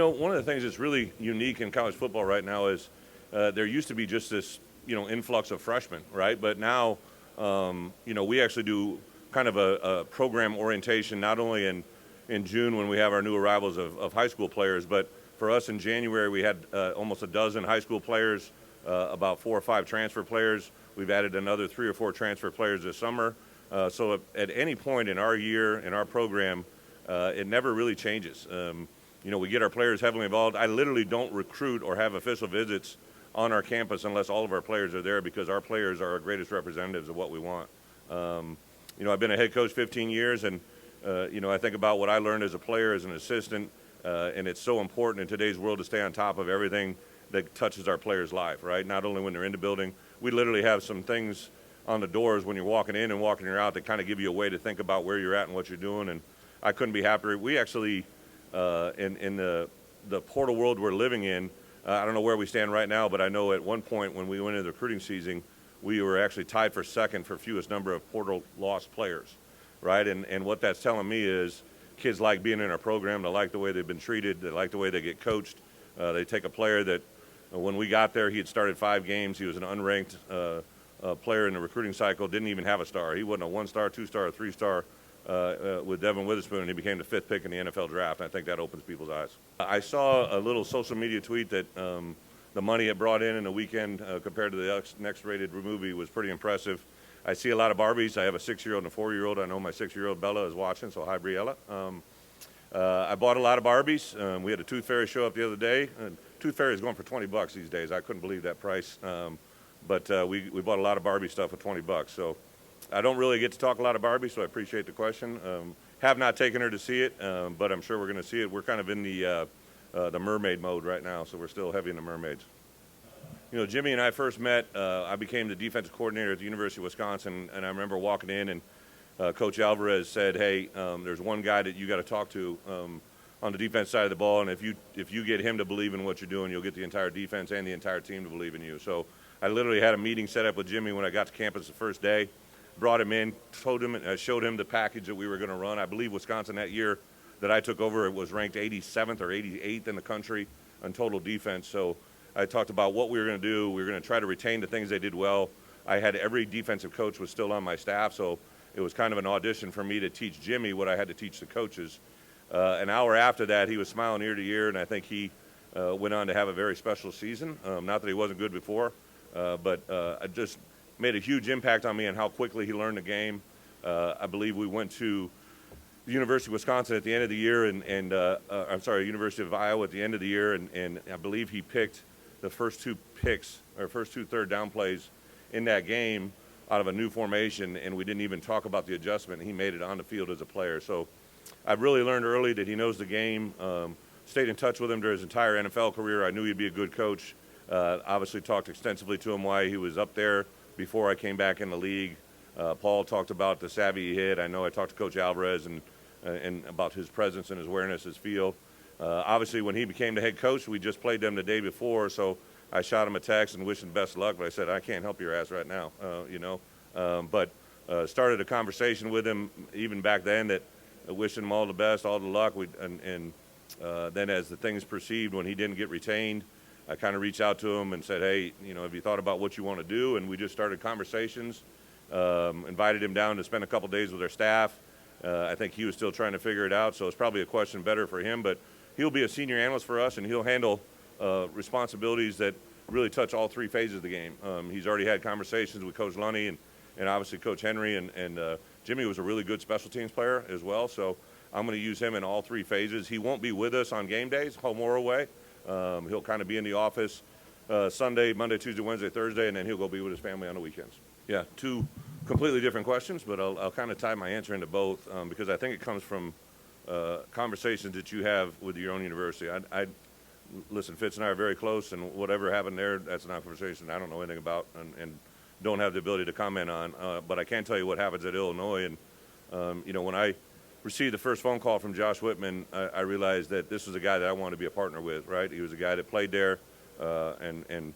One of the things that's really unique in college football right now is there used to be just this, influx of freshmen, right? But now, we actually do kind of a program orientation, not only in June when we have our new arrivals of high school players, but for us in January we had almost a dozen high school players, about 4 or 5 transfer players. We've added another 3 or 4 transfer players this summer. So at any point in our year, in our program, it never really changes. We get our players heavily involved. I literally don't recruit or have official visits on our campus unless all of our players are there, because our players are our greatest representatives of what we want. I've been a head coach 15 years, and I think about what I learned as a player, as an assistant, and it's so important in today's world to stay on top of everything that touches our players' life, right? Not only when they're in the building. We literally have some things on the doors when you're walking in and walking out that kind of give you a way to think about where you're at and what you're doing, and I couldn't be happier. We actually, in the portal world we're living in, I don't know where we stand right now, but I know at one point when we went into the recruiting season, we were actually tied for second for fewest number of portal lost players, right? And what that's telling me is kids like being in our program. They like the way they've been treated. They like the way they get coached. They take a player that when we got there, he had started 5 games. He was an unranked player in the recruiting cycle, didn't even have a star. He wasn't a 1-star, 2-star, or 3-star with Devin Witherspoon, and he became the 5th pick in the NFL draft. I think that opens people's eyes. I saw a little social media tweet that the money it brought in a weekend compared to the next rated movie was pretty impressive. I see a lot of Barbies. I have a 6-year-old and a 4-year-old. I know my 6-year-old Bella is watching, so hi, Briella. I bought a lot of Barbies. We had a Tooth Fairy show up the other day. Tooth Fairy is going for $20 these days. I couldn't believe that price. But we bought a lot of Barbie stuff for $20. So I don't really get to talk a lot of Barbie, so I appreciate the question. Have not taken her to see it, but I'm sure we're going to see it. We're kind of in the mermaid mode right now, so we're still heavy into mermaids. Jimmy and I first met. I became the defensive coordinator at the University of Wisconsin, and I remember walking in, and Coach Alvarez said, "Hey, there's one guy that you got to talk to on the defense side of the ball, and if you get him to believe in what you're doing, you'll get the entire defense and the entire team to believe in you." So I literally had a meeting set up with Jimmy when I got to campus the first day. Brought him in, showed him the package that we were going to run. I believe Wisconsin that year that I took over, it was ranked 87th or 88th in the country on total defense. So I talked about what we were going to do. We were going to try to retain the things they did well. I had every defensive coach was still on my staff, so it was kind of an audition for me to teach Jimmy what I had to teach the coaches. An hour after that, he was smiling ear to ear, and I think he went on to have a very special season. Not that he wasn't good before, but I just made a huge impact on me and how quickly he learned the game. I believe we went to the University of Wisconsin at the end of the year, University of Iowa at the end of the year, and I believe he picked the first 2 picks, or first 2 third down plays in that game out of a new formation, and we didn't even talk about the adjustment. He made it on the field as a player. So I really learned early that he knows the game. Stayed in touch with him during his entire NFL career. I knew he'd be a good coach. Obviously talked extensively to him why he was up there before I came back in the league. Paul talked about the savvy he hit. I know I talked to Coach Alvarez and about his presence and his awareness, his feel. Obviously, when he became the head coach, we just played them the day before, so I shot him a text and wished him best of luck, but I said, I can't help your ass right now, But started a conversation with him even back then that wishing him all the best, all the luck. Then as the things proceeded, when he didn't get retained, I kind of reached out to him and said, hey, have you thought about what you want to do? And we just started conversations, invited him down to spend a couple days with our staff. I think he was still trying to figure it out, so it's probably a question better for him. But he'll be a senior analyst for us, and he'll handle responsibilities that really touch all 3 phases of the game. He's already had conversations with Coach Lunny and obviously Coach Henry, and Jimmy was a really good special teams player as well, so I'm going to use him in all 3 phases. He won't be with us on game days, home or away. He'll kind of be in the office Sunday, Monday, Tuesday, Wednesday, Thursday, and then he'll go be with his family on the weekends. Yeah, 2 completely different questions, but I'll kind of tie my answer into both because I think it comes from conversations that you have with your own university. Listen, Fitz and I are very close, and whatever happened there, that's not a conversation I don't know anything about and don't have the ability to comment on. But I can tell you what happens at Illinois. And, when I received the first phone call from Josh Whitman, I realized that this was a guy that I wanted to be a partner with, right? He was a guy that played there and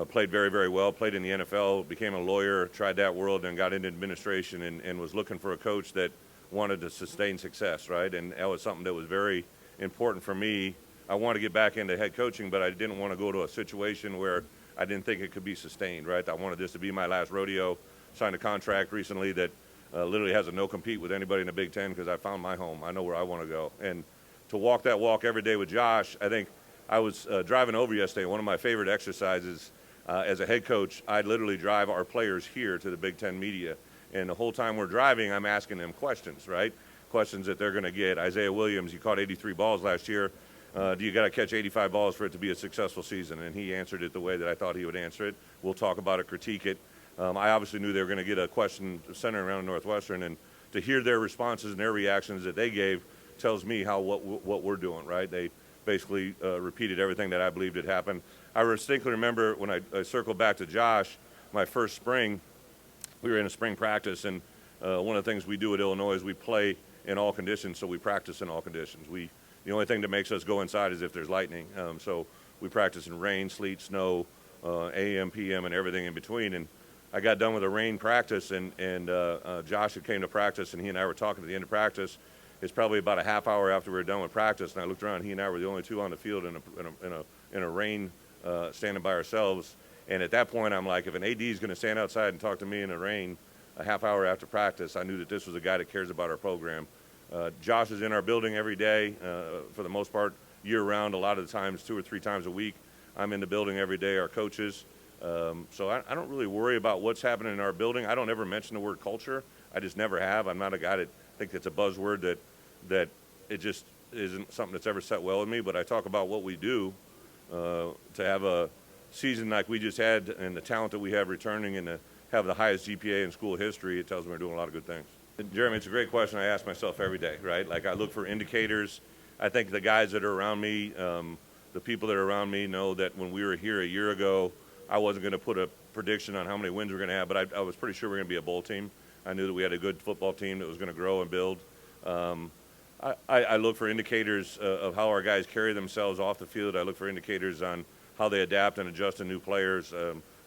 played very, very well, played in the NFL, became a lawyer, tried that world, and got into administration and was looking for a coach that wanted to sustain success, right? And that was something that was very important for me I wanted to get back into head coaching, but I didn't want to go to a situation where I didn't think it could be sustained, right? I wanted this to be my last rodeo. Signed a contract recently that literally has a no-compete with anybody in the Big Ten because I found my home. I know where I want to go. And to walk that walk every day with Josh, I think I was driving over yesterday. One of my favorite exercises as a head coach, I literally drive our players here to the Big Ten media. And the whole time we're driving, I'm asking them questions, right? Questions that they're going to get. Isaiah Williams, he caught 83 balls last year. Do you got to catch 85 balls for it to be a successful season? And he answered it the way that I thought he would answer it. We'll talk about it, critique it. I obviously knew they were going to get a question centered around Northwestern, and to hear their responses and their reactions that they gave tells me what we're doing, right? They basically repeated everything that I believed had happened. I distinctly remember when I circled back to Josh, my first spring, we were in a spring practice, and one of the things we do at Illinois is we play in all conditions, so we practice in all conditions. The only thing that makes us go inside is if there's lightning. So we practice in rain, sleet, snow, AM, PM, and everything in between. And I got done with a rain practice, and Josh had came to practice, and he and I were talking at the end of practice. It's probably about a half hour after we were done with practice, and I looked around. He and I were the only two on the field in a rain, standing by ourselves. And at that point, I'm like, if an AD is going to stand outside and talk to me in the rain a half hour after practice, I knew that this was a guy that cares about our program. Josh is in our building every day, for the most part, year-round. A lot of the times, 2 or 3 times a week, I'm in the building every day, our coaches. So I don't really worry about what's happening in our building. I don't ever mention the word culture. I just never have. I'm not a guy that thinks it's a buzzword that it just isn't something that's ever set well with me. But I talk about what we do to have a season like we just had and the talent that we have returning and to have the highest GPA in school history. It tells me we're doing a lot of good things. Jeremy, it's a great question I ask myself every day, right? Like I look for indicators. I think the guys that are around me, the people that are around me know that when we were here a year ago, I wasn't going to put a prediction on how many wins we're going to have, but I was pretty sure we're going to be a bowl team. I knew that we had a good football team that was going to grow and build. I look for indicators of how our guys carry themselves off the field. I look for indicators on how they adapt and adjust to new players.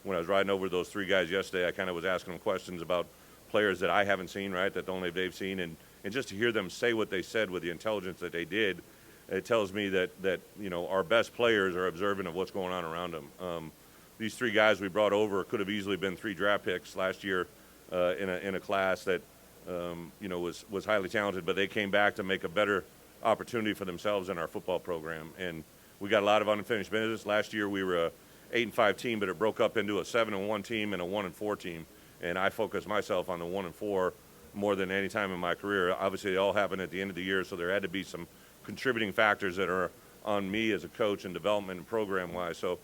When I was riding over those 3 guys yesterday, I kind of was asking them questions about players that I haven't seen, right, that only they've seen. And just to hear them say what they said with the intelligence that they did, it tells me that our best players are observant of what's going on around them. These 3 guys we brought over could have easily been 3 draft picks last year in a class that was highly talented, but they came back to make a better opportunity for themselves in our football program. And we got a lot of unfinished business. Last year we were a 8-5 team, but it broke up into a 7-1 team and a 1-4 team. And I focused myself on the 1-4 more than any time in my career. Obviously, it all happened at the end of the year, so there had to be some contributing factors that are on me as a coach and development and program-wise. So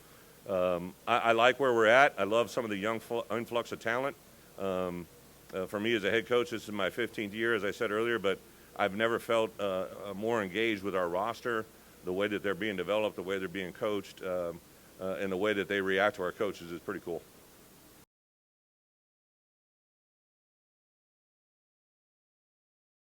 I like where we're at. I love some of the young influx of talent. For me as a head coach, this is my 15th year, as I said earlier, but I've never felt more engaged with our roster, the way that they're being developed, the way they're being coached, and the way that they react to our coaches is pretty cool.